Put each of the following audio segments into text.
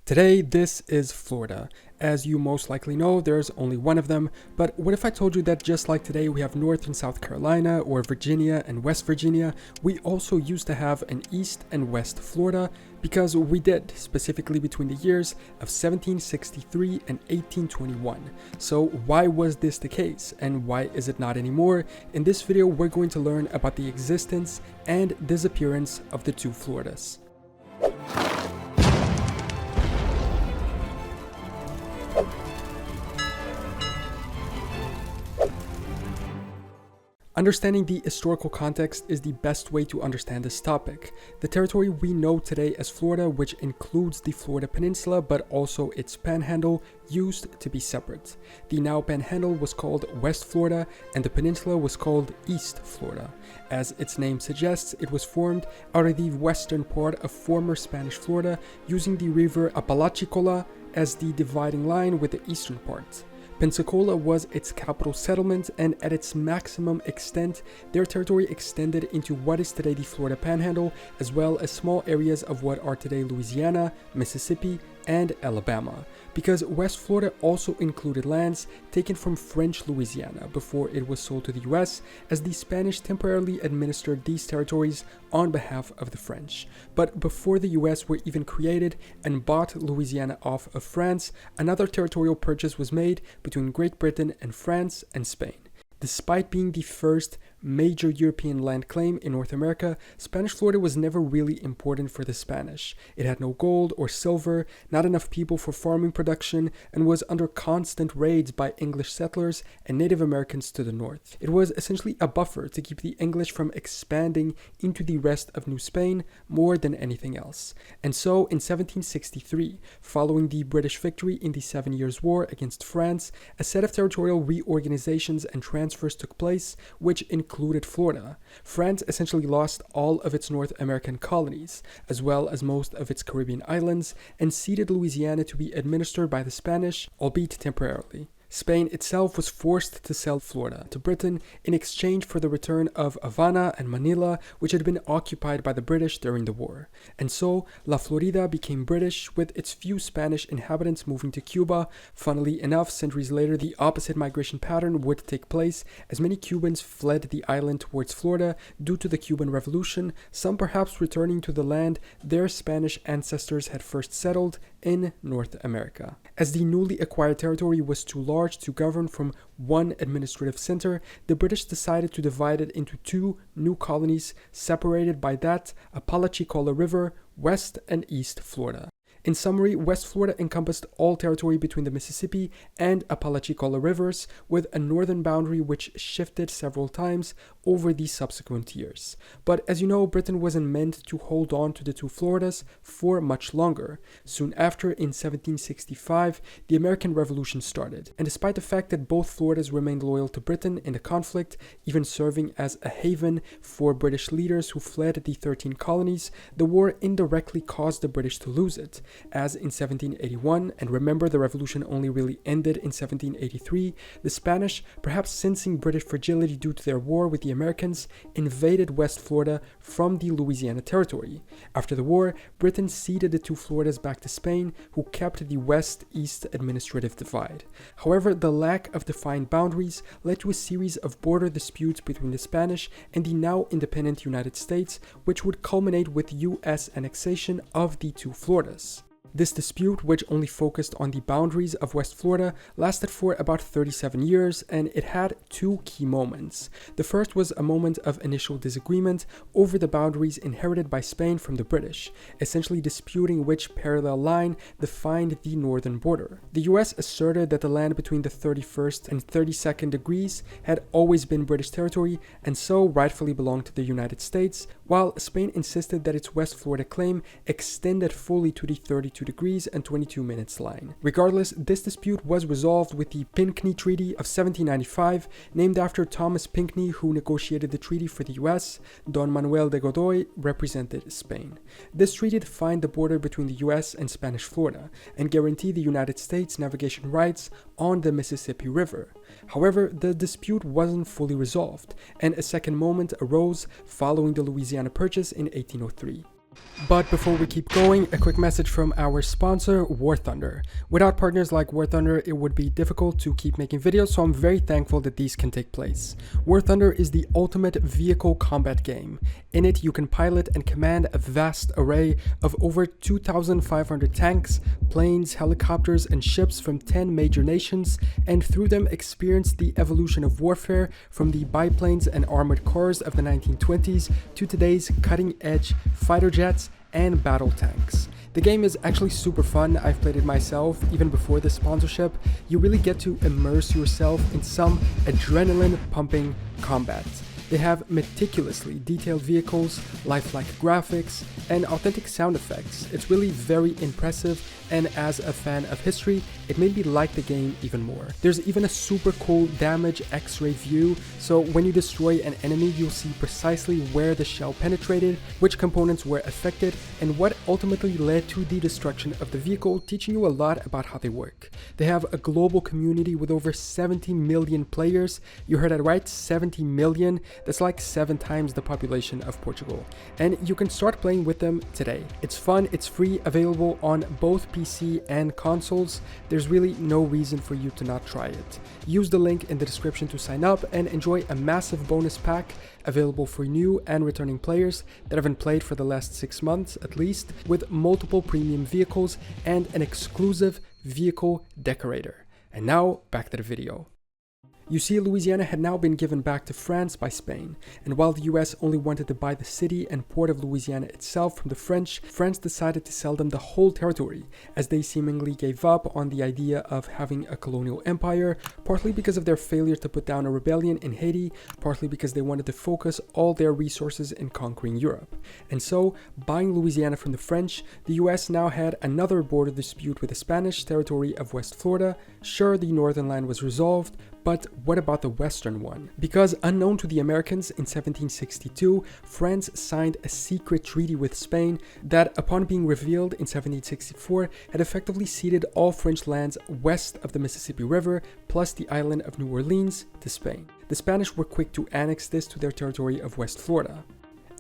Today, this is Florida. As you most likely know, there's only one of them, but what if I told you that just like today we have North and South Carolina, or Virginia and West Virginia, we also used to have an East and West Florida, because we did, specifically between the years of 1763 and 1821. So why was this the case, and why is it not anymore? In this video, we're going to learn about the existence and disappearance of the two Floridas. Understanding the historical context is the best way to understand this topic. The territory we know today as Florida, which includes the Florida Peninsula but also its panhandle, used to be separate. The now panhandle was called West Florida and the peninsula was called East Florida. As its name suggests, it was formed out of the western part of former Spanish Florida, using the river Apalachicola as the dividing line with the eastern part. Pensacola was its capital settlement, and at its maximum extent, their territory extended into what is today the Florida Panhandle, as well as small areas of what are today Louisiana, Mississippi, and Alabama, because West Florida also included lands taken from French Louisiana before it was sold to the US, as the Spanish temporarily administered these territories on behalf of the French. But before the US were even created and bought Louisiana off of France, another territorial purchase was made between Great Britain and France and Spain. Despite being the first major European land claim in North America, Spanish Florida was never really important for the Spanish. It had no gold or silver, not enough people for farming production, and was under constant raids by English settlers and Native Americans to the north. It was essentially a buffer to keep the English from expanding into the rest of New Spain more than anything else. And so in 1763, following the British victory in the 7 Years' War against France, a set of territorial reorganizations and transfers took place, which included Florida. France essentially lost all of its North American colonies, as well as most of its Caribbean islands, and ceded Louisiana to be administered by the Spanish, albeit temporarily. Spain itself was forced to sell Florida to Britain in exchange for the return of Havana and Manila, which had been occupied by the British during the war. And so, La Florida became British, with its few Spanish inhabitants moving to Cuba. Funnily enough, centuries later, the opposite migration pattern would take place, as many Cubans fled the island towards Florida due to the Cuban Revolution, some perhaps returning to the land their Spanish ancestors had first settled in North America. As the newly acquired territory was too large to govern from one administrative center, the British decided to divide it into two new colonies separated by that Apalachicola River, West and East Florida. In summary, West Florida encompassed all territory between the Mississippi and Apalachicola rivers, with a northern boundary which shifted several times over the subsequent years. But as you know, Britain wasn't meant to hold on to the two Floridas for much longer. Soon after, in 1765, the American Revolution started, and despite the fact that both Floridas remained loyal to Britain in the conflict, even serving as a haven for British leaders who fled the 13 colonies, the war indirectly caused the British to lose it, as in 1781, and remember the revolution only really ended in 1783, the Spanish, perhaps sensing British fragility due to their war with the Americans, invaded West Florida from the Louisiana territory. After the war, Britain ceded the two Floridas back to Spain, who kept the West-East administrative divide. However, the lack of defined boundaries led to a series of border disputes between the Spanish and the now independent United States, which would culminate with US annexation of the two Floridas. This dispute, which only focused on the boundaries of West Florida, lasted for about 37 years, and it had two key moments. The first was a moment of initial disagreement over the boundaries inherited by Spain from the British, essentially disputing which parallel line defined the northern border. The US asserted that the land between the 31st and 32nd degrees had always been British territory and so rightfully belonged to the United States, while Spain insisted that its West Florida claim extended fully to the 32 degrees and 22 minutes line. Regardless, this dispute was resolved with the Pinckney Treaty of 1795, named after Thomas Pinckney, who negotiated the treaty for the US. Don Manuel de Godoy represented Spain. This treaty defined the border between the US and Spanish Florida and guaranteed the United States navigation rights on the Mississippi River. However, the dispute wasn't fully resolved, and a second moment arose following the Louisiana Purchase in 1803. But before we keep going, a quick message from our sponsor, War Thunder. Without partners like War Thunder, it would be difficult to keep making videos, so I'm very thankful that these can take place. War Thunder is the ultimate vehicle combat game. In it, you can pilot and command a vast array of over 2,500 tanks, planes, helicopters, and ships from 10 major nations, and through them experience the evolution of warfare from the biplanes and armored cars of the 1920s to today's cutting-edge fighter jets and battle tanks. The game is actually super fun. I've played it myself even before the sponsorship. You really get to immerse yourself in some adrenaline pumping combat. They have meticulously detailed vehicles, lifelike graphics, and authentic sound effects. It's really very impressive, and as a fan of history, it made me like the game even more. There's even a super cool damage X-ray view, so when you destroy an enemy, you'll see precisely where the shell penetrated, which components were affected, and what ultimately led to the destruction of the vehicle, teaching you a lot about how they work. They have a global community with over 70 million players. You heard that right, 70 million. That's like 7 times the population of Portugal. And you can start playing with them today. It's fun, it's free, available on both PC and consoles. There's really no reason for you to not try it. Use the link in the description to sign up and enjoy a massive bonus pack available for new and returning players that haven't played for the last 6 months at least, with multiple premium vehicles and an exclusive vehicle decorator. And now back to the video. You see, Louisiana had now been given back to France by Spain, and while the US only wanted to buy the city and port of Louisiana itself from the French, France decided to sell them the whole territory, as they seemingly gave up on the idea of having a colonial empire, partly because of their failure to put down a rebellion in Haiti, partly because they wanted to focus all their resources in conquering Europe. And so, buying Louisiana from the French, the US now had another border dispute with the Spanish territory of West Florida. Sure, the northern line was resolved, but what about the western one? Because unknown to the Americans, in 1762, France signed a secret treaty with Spain that, upon being revealed in 1764, had effectively ceded all French lands west of the Mississippi River, plus the island of New Orleans, to Spain. The Spanish were quick to annex this to their territory of West Florida.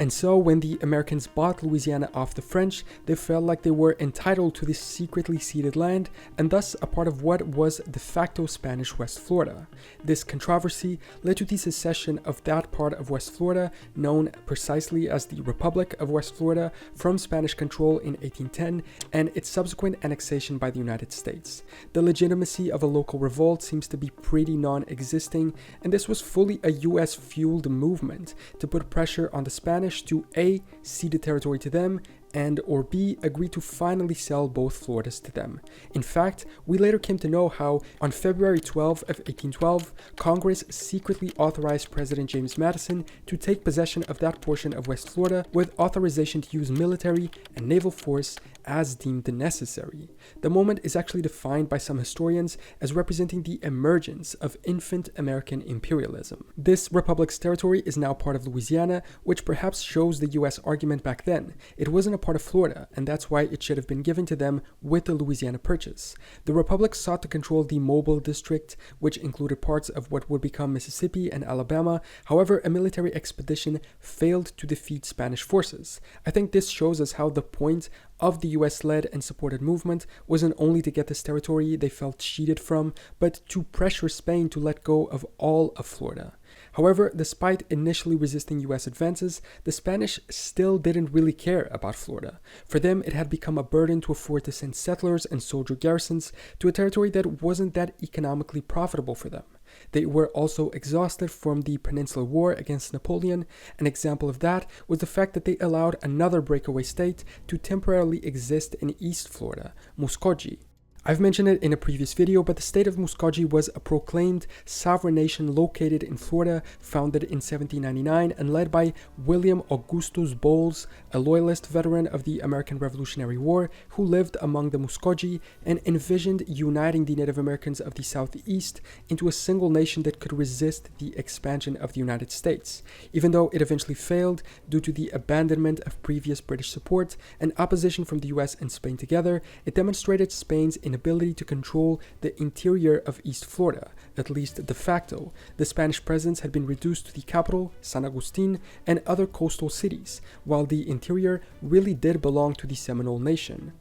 And so when the Americans bought Louisiana off the French, they felt like they were entitled to this secretly ceded land, and thus a part of what was de facto Spanish West Florida. This controversy led to the secession of that part of West Florida, known precisely as the Republic of West Florida, from Spanish control in 1810, and its subsequent annexation by the United States. The legitimacy of a local revolt seems to be pretty non-existing, and this was fully a US-fueled movement to put pressure on the Spanish to A, cede the territory to them, and or B, agree to finally sell both Floridas to them. In fact, we later came to know how, on February 12 of 1812, Congress secretly authorized President James Madison to take possession of that portion of West Florida with authorization to use military and naval force as deemed necessary. The moment is actually defined by some historians as representing the emergence of infant American imperialism. This republic's territory is now part of Louisiana, which perhaps shows the US argument back then. It wasn't a part of Florida, and that's why it should have been given to them with the Louisiana Purchase. The Republic sought to control the Mobile District, which included parts of what would become Mississippi and Alabama. However, a military expedition failed to defeat Spanish forces. I think this shows us how the point of the US-led and supported movement wasn't only to get this territory they felt cheated from, but to pressure Spain to let go of all of Florida. However, despite initially resisting US advances, the Spanish still didn't really care about Florida. For them, it had become a burden to afford to send settlers and soldier garrisons to a territory that wasn't that economically profitable for them. They were also exhausted from the Peninsular War against Napoleon. An example of that was the fact that they allowed another breakaway state to temporarily exist in East Florida, Muskogee. I've mentioned it in a previous video, but the state of Muskogee was a proclaimed sovereign nation located in Florida, founded in 1799 and led by William Augustus Bowles, a loyalist veteran of the American Revolutionary War who lived among the Muskogee and envisioned uniting the Native Americans of the Southeast into a single nation that could resist the expansion of the United States. Even though it eventually failed due to the abandonment of previous British support and opposition from the US and Spain together, it demonstrated Spain's inability ability to control the interior of East Florida, at least de facto. The Spanish presence had been reduced to the capital, San Agustin, and other coastal cities, while the interior really did belong to the Seminole nation.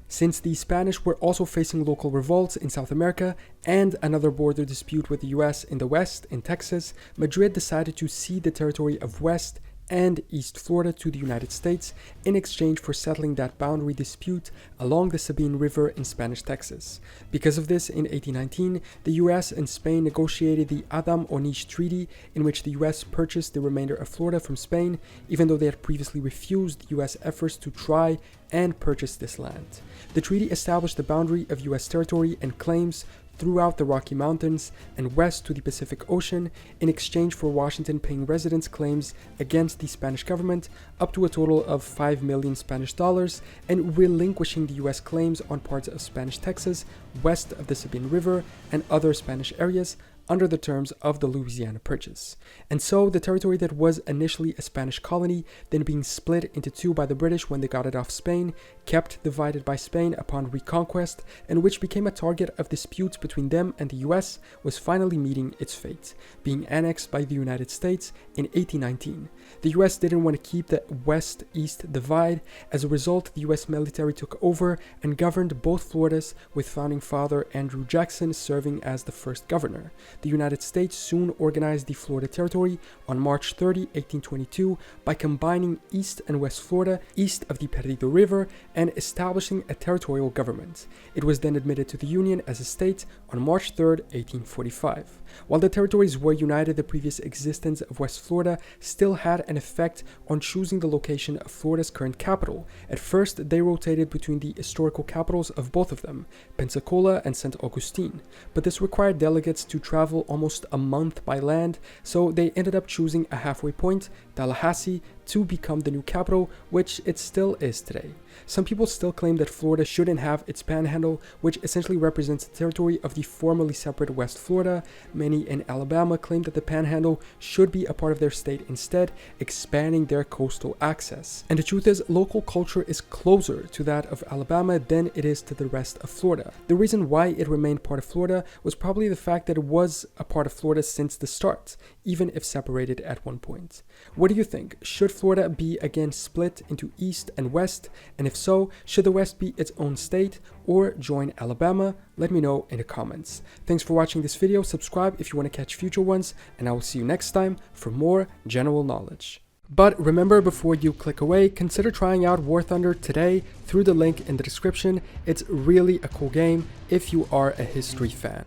Since the Spanish were also facing local revolts in South America and another border dispute with the US in the west, in Texas, Madrid decided to cede the territory of West and East Florida to the United States in exchange for settling that boundary dispute along the Sabine River in Spanish Texas. Because of this, in 1819, the US and Spain negotiated the Adam Onish Treaty, in which the US purchased the remainder of Florida from Spain, even though they had previously refused US efforts to try and purchase this land. The treaty established the boundary of US territory and claims throughout the Rocky Mountains and west to the Pacific Ocean in exchange for Washington paying residence claims against the Spanish government up to a total of $5 million Spanish dollars and relinquishing the US claims on parts of Spanish Texas west of the Sabine River and other Spanish areas under the terms of the Louisiana Purchase. And so the territory that was initially a Spanish colony, then being split into two by the British when they got it off Spain, kept divided by Spain upon Reconquest, and which became a target of disputes between them and the US, was finally meeting its fate, being annexed by the United States in 1819. The US didn't want to keep the west-east divide. As a result, the US military took over and governed both Floridas, with founding father Andrew Jackson serving as the first governor. The United States soon organized the Florida Territory on March 30, 1822, by combining East and West Florida east of the Perdido River and establishing a territorial government. It was then admitted to the Union as a state on March 3, 1845. While the territories were united, the previous existence of West Florida still had an effect on choosing the location of Florida's current capital. At first, they rotated between the historical capitals of both of them, Pensacola and St. Augustine, but this required delegates to travel almost a month by land, so they ended up choosing a halfway point, Tallahassee, to become the new capital, which it still is today. Some people still claim that Florida shouldn't have its panhandle, which essentially represents the territory of the formerly separate West Florida. Many in Alabama claim that the panhandle should be a part of their state instead, expanding their coastal access. And the truth is, local culture is closer to that of Alabama than it is to the rest of Florida. The reason why it remained part of Florida was probably the fact that it was a part of Florida since the start, even if separated at one point. What do you think? Should Florida be again split into East and West? And if so, should the West be its own state or join Alabama? Let me know in the comments. Thanks for watching this video. Subscribe if you want to catch future ones, and I will see you next time for more general knowledge. But remember, before you click away, consider trying out War Thunder today through the link in the description. It's really a cool game if you are a history fan.